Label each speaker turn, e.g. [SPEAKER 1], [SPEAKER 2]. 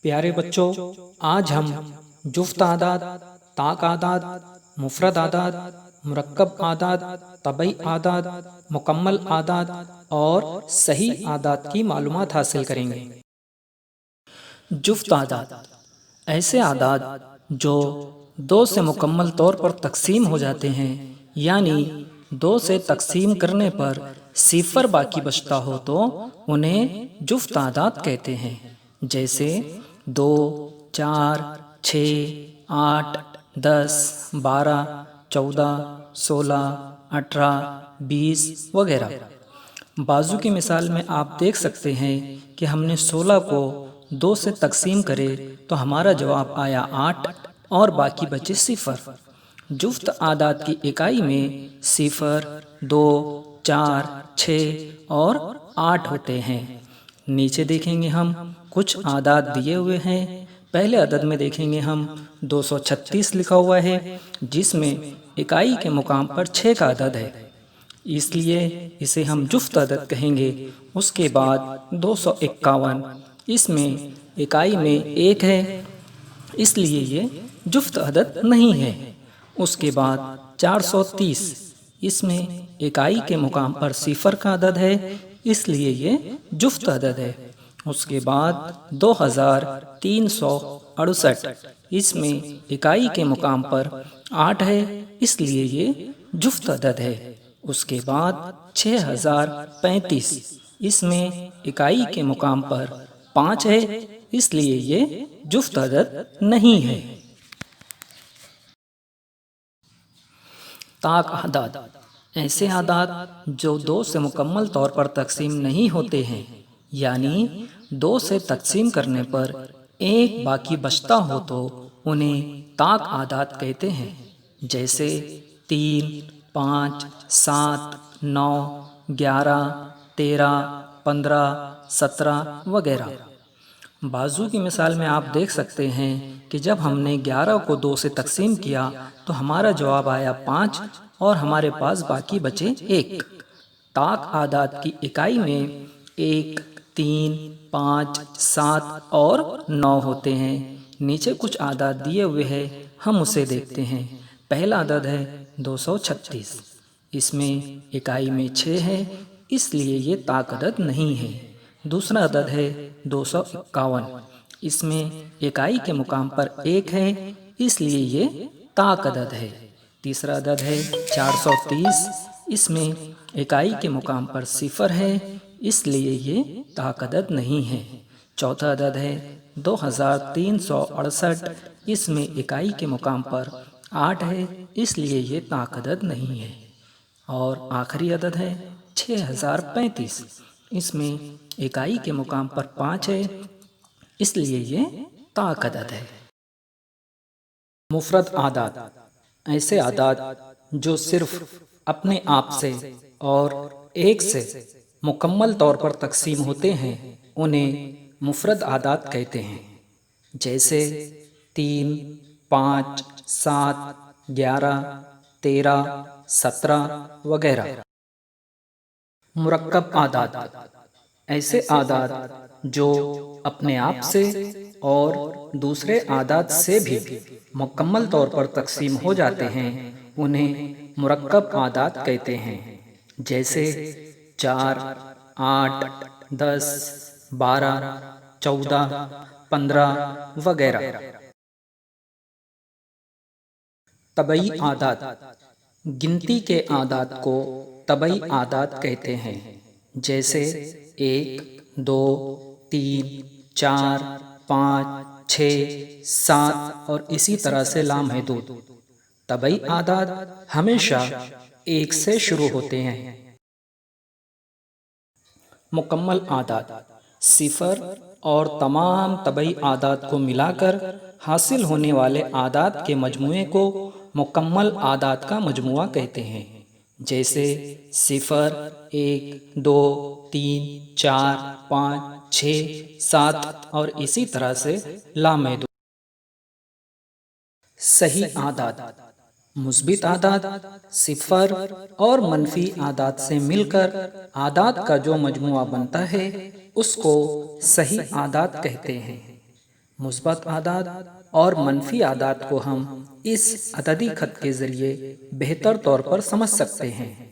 [SPEAKER 1] پیارے بچوں، آج ہم جفت اعداد، طاق اعداد، مفرد اعداد، مرکب اعداد، طبعی اعداد، مکمل اعداد اور صحیح اعداد کی معلومات حاصل کریں گے۔ جفت اعداد ایسے اعداد جو دو سے مکمل طور پر تقسیم ہو جاتے ہیں، یعنی دو سے تقسیم کرنے پر صفر باقی بچتا ہو تو انہیں جفت اعداد کہتے ہیں، جیسے 2، 4، 6، 8، 10، 12، 14، 16، 18، 20 وغیرہ۔ بازو کی مثال میں آپ دیکھ سکتے ہیں کہ ہم نے 16 کو 2 سے تقسیم کرے تو ہمارا جواب آیا 8 اور باقی بچے صفر۔ جفت اعداد کی اکائی میں 0، 2، 4، 6 اور 8 ہوتے ہیں۔ نیچے دیکھیں گے ہم کچھ اعداد دیے ہوئے ہیں۔ پہلے عدد میں دیکھیں گے ہم 236 لکھا ہوا ہے، جس میں اکائی کے مقام پر 6 کا عدد ہے، اس لیے اسے ہم جفت عدد کہیں گے۔ اس کے بعد 251، اس میں اکائی میں 1 ہے، اس لیے یہ جفت عدد نہیں ہے۔ اس کے بعد 430، اس میں اکائی کے مقام پر 0 کا عدد ہے، اس لیے یہ جفت عدد ہے۔ اس کے بعد 2368، اس میں اکائی کے مقام پر 8 ہے، اس لیے یہ جفت عدد ہے۔ اس کے بعد 6035، اس میں اکائی کے مقام پر 5 ہے، اس لیے یہ جفت عدد نہیں ہے۔ طاق اعداد ایسے اعداد جو 2 سے مکمل طور پر تقسیم نہیں ہوتے ہیں، یعنی 2 سے تقسیم کرنے پر 1 باقی بچتا ہو تو انہیں طاق اعداد کہتے ہیں، جیسے 3، 5، 7، 9، 11، 13، 15، 17 وغیرہ۔ بازو کی مثال میں آپ دیکھ سکتے ہیں کہ جب ہم نے 11 کو 2 سے تقسیم کیا تو ہمارا جواب آیا 5 اور ہمارے پاس باقی بچے 1۔ طاق اعداد کی اکائی میں 1، 3، 5، 7 اور 9 ہوتے ہیں۔ نیچے کچھ اعداد دیے ہوئے ہیں، ہم اسے دیکھتے ہیں۔ پہلا عدد ہے 236، اس میں اکائی میں 6 ہے، اس لیے یہ طاق عدد نہیں ہے۔ دوسرا عدد ہے 251، اس میں اکائی کے مقام پر 1 ہے، اس لیے یہ طاق عدد ہے۔ تیسرا عدد ہے 430، اس میں اکائی کے مقام پر 0 ہے، اس لیے یہ طاق عدد نہیں ہے۔ چوتھا عدد ہے 2368، اس میں اکائی کے مقام پر 8 ہے، اس لیے یہ طاق عدد نہیں ہے۔ اور آخری عدد ہے 6035، اس میں اکائی کے مقام پر 5 ہے، اس لیے یہ طاق عدد ہے۔ مفرد اعداد ایسے اعداد جو صرف اپنے آپ سے اور 1 سے مکمل طور پر تقسیم ہوتے ہیں، انہیں مفرد اعداد کہتے ہیں، جیسے 3، 5، 7، 11، 13، 17 وغیرہ۔ مرکب اعداد ایسے اعداد جو اپنے آپ سے اور دوسرے اعداد سے بھی مکمل طور پر تقسیم ہو جاتے ہیں، انہیں مرکب اعداد کہتے ہیں، جیسے 4، 8، 10، 12، 14، 15 وغیرہ۔ طبعی اعداد گنتی کے اعداد کو طبعی اعداد کہتے ہیں، جیسے 1، 2، 3، 4، 5، 6، 7 اور اسی طرح سے لامحدود۔ طبعی اعداد ہمیشہ 1 سے شروع ہوتے ہیں۔ مکمل اعداد 0 اور تمام طبعی اعداد کو ملا کر حاصل ہونے والے اعداد کے مجموعے کو مکمل اعداد کا مجموعہ کہتے ہیں، جیسے 0، 1، 2، 3، 4، 5، 6، 7 اور اسی طرح سے لامحدود۔ صحیح اعداد مثبت اعداد 0 اور منفی اعداد سے مل کر اعداد کا جو مجموعہ بنتا ہے اس کو صحیح اعداد کہتے ہیں۔ مثبت اعداد اور منفی اعداد کو ہم اس عددی خط کے ذریعے بہتر طور پر سمجھ سکتے ہیں۔